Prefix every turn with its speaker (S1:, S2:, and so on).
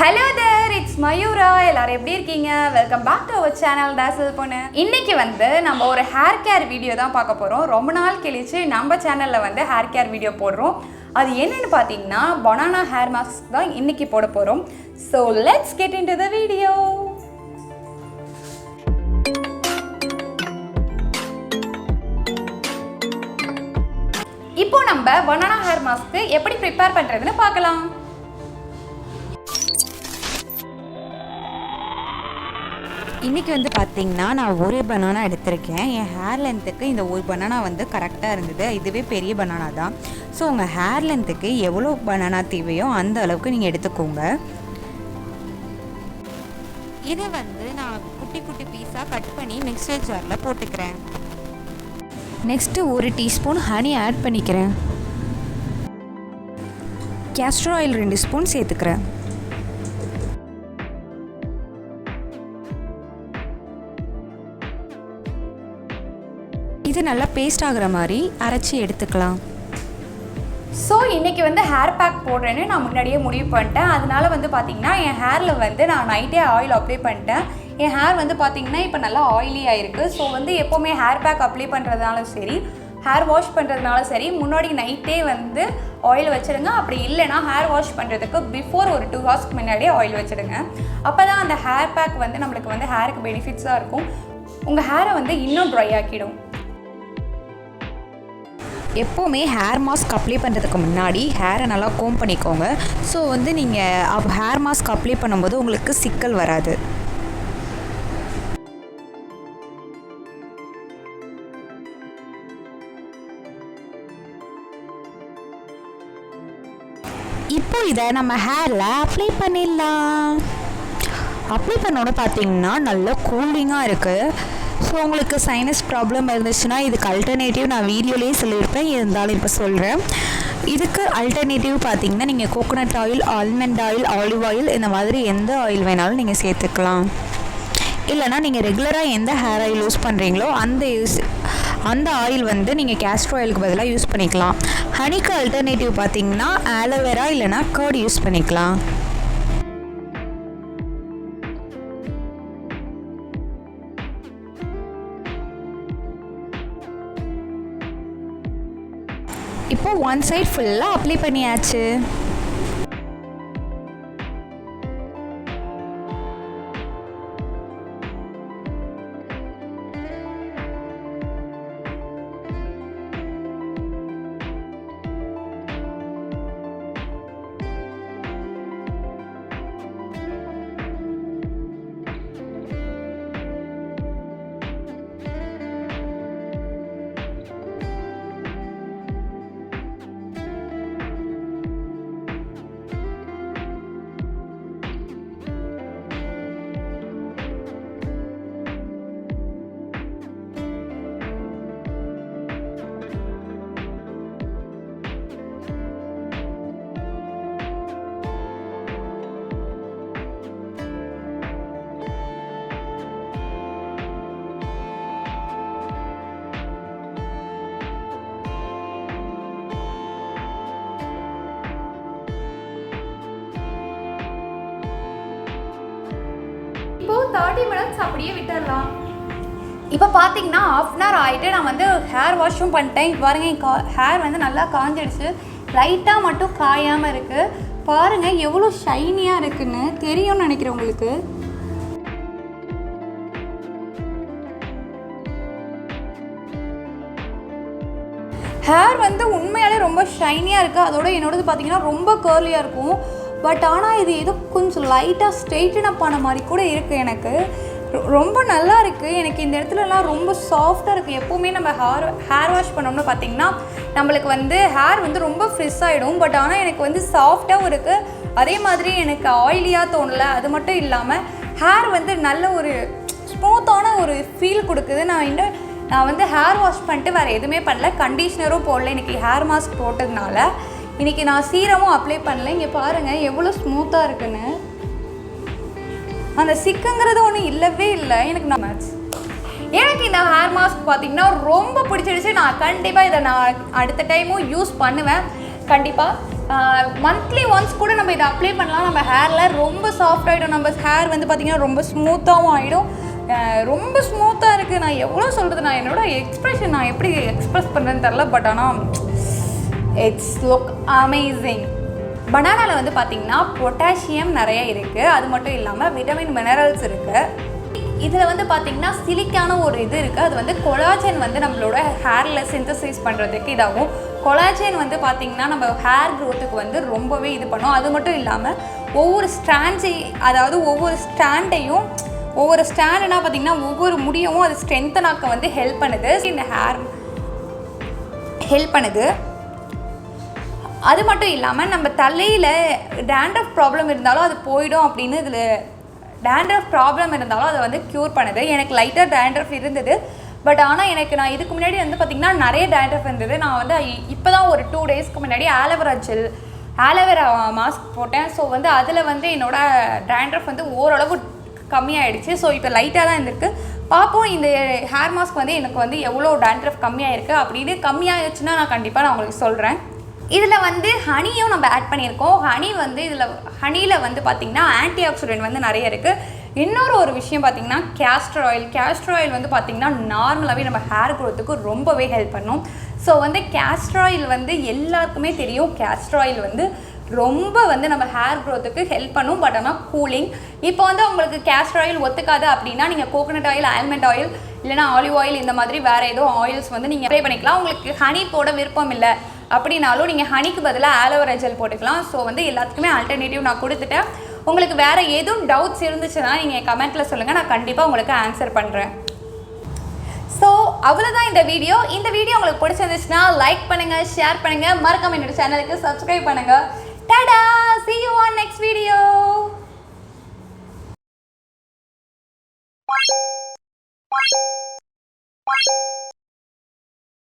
S1: Hello there, it's mayura. எல்லாரும் எப்படி இருக்கீங்க? Welcome back to our channel Dazzleponnu. இன்னைக்கு நம்ம ஒரு ஹேர் கேர் வீடியோ தான் பார்க்க போறோம். ரொம்ப நாள் கழிச்சு நம்ம சேனல்ல ஹேர் கேர் வீடியோ போடுறோம். அது என்னன்னு பாத்தீங்கன்னா banana hair mask தான் இன்னைக்கு போட போறோம். So let's get into the video. இப்போ நம்ம banana hair mask எப்படி prepare பண்றதுன்னு பார்க்கலாம்.
S2: இன்றைக்கி பார்த்தீங்கன்னா நான் ஒரு பனானா எடுத்திருக்கேன். என் ஹேர் லென்த்துக்கு இந்த ஒரு பனானா கரெக்டாக இருந்தது. இதுவே பெரிய பனானா தான். ஸோ உங்கள் ஹேர் லென்த்துக்கு எவ்வளோ பனானா தேவையோ அந்த அளவுக்கு நீங்கள் எடுத்துக்கோங்க. இதை நான் குட்டி குட்டி பீஸாக கட் பண்ணி மிக்சர் ஜாரில் போட்டுக்கிறேன். நெக்ஸ்ட்டு 1 டீஸ்பூன் ஹனி ஆட் பண்ணிக்கிறேன். கேஸ்டர் ஆயில் 2 ஸ்பூன் சேர்த்துக்கிறேன். இது நல்லா பேஸ்ட் ஆகிற மாதிரி அரைச்சி எடுத்துக்கலாம்.
S1: ஸோ இன்றைக்கி ஹேர் பேக் போடுறேன்னு நான் முன்னாடியே முடிவு பண்ணிட்டேன். அதனால பார்த்தீங்கன்னா என் ஹேரில் நான் நைட்டே ஆயில் அப்ளை பண்ணிட்டேன். என் ஹேர் பார்த்தீங்கன்னா இப்போ நல்லா ஆயிலி ஆகிருக்கு. ஸோ எப்போவுமே ஹேர் பேக் அப்ளை பண்ணுறதுனாலும் சரி, ஹேர் வாஷ் பண்ணுறதுனாலும் சரி, முன்னாடி நைட்டே ஆயில் வச்சுடுங்க. அப்படி இல்லைனா ஹேர் வாஷ் பண்ணுறதுக்கு பிஃபோர் ஒரு 2 ஹவர்ஸ்க்கு முன்னாடியே ஆயில் வச்சுடுங்க. அப்போ தான் அந்த ஹேர் பேக் நம்மளுக்கு ஹேருக்கு பெனிஃபிட்ஸாக இருக்கும். உங்கள் ஹேரை இன்னும் ட்ரை ஆக்கிடும்.
S2: எப்போவுமே ஹேர் மாஸ்க் அப்ளை பண்ணுறதுக்கு முன்னாடி ஹேரை நல்லா கோம் பண்ணிக்கோங்க. ஸோ நீங்கள் ஹேர் மாஸ்க் அப்ளை பண்ணும்போது உங்களுக்கு சிக்கல் வராது. இப்போ இதை நம்ம ஹேரில் அப்ளை பண்ணிடலாம். அப்ளை பண்ணோன்னு பார்த்தீங்கன்னா நல்லா கூலிங்காக இருக்குது. ஸோ உங்களுக்கு சைனஸ் ப்ராப்ளம் இருந்துச்சுன்னா இதுக்கு அல்டர்னேட்டிவ் நான் வீடியோலேயே சொல்லியிருப்பேன். இருந்தாலும் இப்போ சொல்கிறேன். இதுக்கு அல்டர்னேட்டிவ் பார்த்தீங்கன்னா நீங்கள் coconut oil, almond oil, olive oil இந்த மாதிரி எந்த ஆயில் வேணாலும் நீங்கள் சேர்த்துக்கலாம். இல்லைனா நீங்கள் ரெகுலராக எந்த ஹேர் ஆயில் யூஸ் பண்ணுறீங்களோ அந்த ஆயில் நீங்கள் கேஸ்டர் ஆயிலுக்கு பதிலாக யூஸ் பண்ணிக்கலாம். ஹனிக்கு அல்டர்னேட்டிவ் பார்த்தீங்கன்னா ஆலோவேரா இல்லைனா கர்ட் யூஸ் பண்ணிக்கலாம். இப்போ 1 சைடு ஃபுல்லாக அப்ளை பண்ணியாச்சு.
S1: இப்போ 30 மினிட்ஸ் அப்படியே விட்டுடலாம். இப்போ பார்த்தீங்கன்னா 1/2 அன் ஹவர் ஆகிட்டு நான் ஹேர் வாஷும் பண்ணிட்டேன். பாருங்கள், ஹேர் நல்லா காஞ்சிடுச்சு. லைட்டாக மட்டும் காயாமல் இருக்குது. பாருங்கள் எவ்வளோ ஷைனியாக இருக்குன்னு தெரியும்னு நினைக்கிறேன் உங்களுக்கு. ஹேர் உண்மையாலே ரொம்ப ஷைனியாக இருக்குது. அதோட என்னோடது பார்த்தீங்கன்னா ரொம்ப கர்லியாக இருக்கும். பட் ஆனால் இது ஏதோ கொஞ்சம் லைட்டாக ஸ்ட்ரெயிட்டன் அப் ஆன மாதிரி கூட இருக்குது. எனக்கு ரொம்ப நல்லா இருக்குது. எனக்கு இந்த இடத்துலலாம் ரொம்ப சாஃப்டாக இருக்குது. எப்போவுமே நம்ம ஹேர் வாஷ் பண்ணோம்னு பார்த்திங்கன்னா நம்மளுக்கு ஹேர் ரொம்ப ஃப்ரெஷ் ஆகிடும். பட் ஆனால் எனக்கு சாஃப்டாகவும் இருக்குது. அதே மாதிரி எனக்கு ஆயிலியாக தோணலை. அது மட்டும் இல்லாமல் ஹேர் நல்ல ஒரு ஸ்மூத்தான ஒரு ஃபீல் கொடுக்குது. நான் ஹேர் வாஷ் பண்ணிட்டு வேறு எதுவுமே பண்ணல. கண்டிஷ்னரும் போடல. இன்றைக்கி ஹேர் மாஸ்க் போட்டதுனால இன்றைக்கி நான் சீரமும் அப்ளை பண்ணல. இங்கே பாருங்கள் எவ்வளோ ஸ்மூத்தாக இருக்குன்னு. அந்த சிக்குங்கிறது ஒன்றும் இல்லவே இல்லை. எனக்கு இந்த ஹேர் மாஸ்க் பார்த்தீங்கன்னா ரொம்ப பிடிச்சிடுச்சு. நான் கண்டிப்பாக இதை அடுத்த டைமும் யூஸ் பண்ணுவேன். கண்டிப்பாக மந்த்லி ஒன்ஸ் கூட நம்ம இதை அப்ளை பண்ணலாம். நம்ம ஹேரில் ரொம்ப சாஃப்ட் ஆகிடும். நம்ம ஹேர் வந்து பார்த்திங்கன்னா ரொம்ப ஸ்மூத்தாகவும் ஆகிடும். ரொம்ப ஸ்மூத்தாக இருக்குது. நான் எவ்வளோ சொல்கிறது, நான் என்னோடய எக்ஸ்ப்ரெஷன் நான் எப்படி எக்ஸ்ப்ரெஸ் பண்ணுறேன்னு தெரில. பட் ஆனால் இட்ஸ் லுக் அமேசிங். பனானாவில் வந்து பார்த்திங்கன்னா பொட்டாசியம் நிறைய இருக்குது. அது மட்டும் இல்லாமல் விட்டமின் மினரல்ஸ் இருக்குது. இதில் வந்து பார்த்திங்கன்னா சிலிக்கான ஒரு இது இருக்குது. அது வந்து கொலாஜன் வந்து நம்மளோட ஹேரில் சிந்தசைஸ் பண்ணுறதுக்கு இதாகும். கொலாஜன் வந்து பார்த்திங்கன்னா நம்ம ஹேர் க்ரோத்துக்கு வந்து ரொம்பவே இது பண்ணும். அது மட்டும் இல்லாமல் ஒவ்வொரு ஸ்டாண்டுனா பார்த்திங்கன்னா ஒவ்வொரு முடியவும் அது ஸ்ட்ரென்த்தனாக்க வந்து ஹெல்ப் பண்ணுது. இந்த ஹேர் ஹெல்ப் பண்ணுது. அது மட்டும் இல்லாமல் நம்ம தலையில் டேண்ட்ரஃப் ப்ராப்ளம் இருந்தாலும் அது போயிடும் அப்படின்னு இதில் டேண்ட்ரஃப் ப்ராப்ளம் இருந்தாலும் அதை வந்து க்யூர் பண்ணுது. எனக்கு லைட்டாக டேண்ட்ரஃப் இருந்தது. பட் ஆனால் நான் இதுக்கு முன்னாடி வந்து பார்த்திங்கன்னா நிறைய டேண்ட்ரஃப் இருந்தது. நான் வந்து இப்போ தான் ஒரு 2 டேஸ்க்கு முன்னாடி ஆலோவேரா மாஸ்க் போட்டேன். ஸோ வந்து அதில் வந்து என்னோடய டேண்ட்ரஃப் வந்து ஓரளவு கம்மியாகிடுச்சு. ஸோ இப்போ லைட்டாக தான் இருந்திருக்கு. பார்ப்போம் இந்த ஹேர் மாஸ்க் வந்து எனக்கு வந்து எவ்வளோ டேண்ட்ரஃப் கம்மியாகிருக்கு அப்படின்னு. கம்மியாகிடுச்சுன்னா நான் கண்டிப்பாக உங்களுக்கு சொல்கிறேன். இதில் வந்து ஹனியும் நம்ம ஆட் பண்ணியிருக்கோம். ஹனியில் வந்து பார்த்திங்கன்னா ஆன்டி ஆக்சிடென்ட் வந்து நிறைய இருக்குது. இன்னொரு ஒரு விஷயம் பார்த்திங்கன்னா கேஸ்டர் ஆயில் வந்து பார்த்திங்கன்னா நார்மலாகவே நம்ம ஹேர் க்ரோத்துக்கு ரொம்பவே ஹெல்ப் பண்ணும். ஸோ வந்து கேஸ்டர் ஆயில் வந்து எல்லாருக்குமே தெரியும். கேஸ்டர் ஆயில் வந்து ரொம்ப வந்து நம்ம ஹேர் க்ரோத்துக்கு ஹெல்ப் பண்ணும். பட் ஆனால் கூலிங். இப்போ வந்து உங்களுக்கு கேஸ்டர் ஆயில் ஒத்துக்காது அப்படின்னா நீங்கள் கோகோனட் ஆயில், ஆல்மண்ட் ஆயில் இல்லைனா ஆலிவ் ஆயில் இந்த மாதிரி வேறு ஏதோ ஆயில்ஸ் வந்து நீங்கள் அப்ளை பண்ணிக்கலாம். உங்களுக்கு ஹனி போட விருப்பம் இல்லை அப்படின்னாலும் நீங்கள் ஹனிக்கு பதிலாக ஆலோவேரா ஜெல் போட்டுக்கலாம். ஸோ வந்து எல்லாத்துக்குமே ஆல்டர்னேட்டிவ் நான் கொடுத்துட்டேன். உங்களுக்கு வேறு எதுவும் டவுட்ஸ் இருந்துச்சுன்னா நீங்கள் கமெண்ட்டில் சொல்லுங்கள். நான் கண்டிப்பாக உங்களுக்கு ஆன்சர் பண்ணுறேன். ஸோ அவ்வளோதான் இந்த வீடியோ உங்களுக்கு பிடிச்சிருந்துச்சுன்னா லைக் பண்ணுங்கள், ஷேர் பண்ணுங்கள், மறக்காம என்னோட சேனலுக்கு சப்ஸ்கிரைப் பண்ணுங்கள். Tata, see you on next video.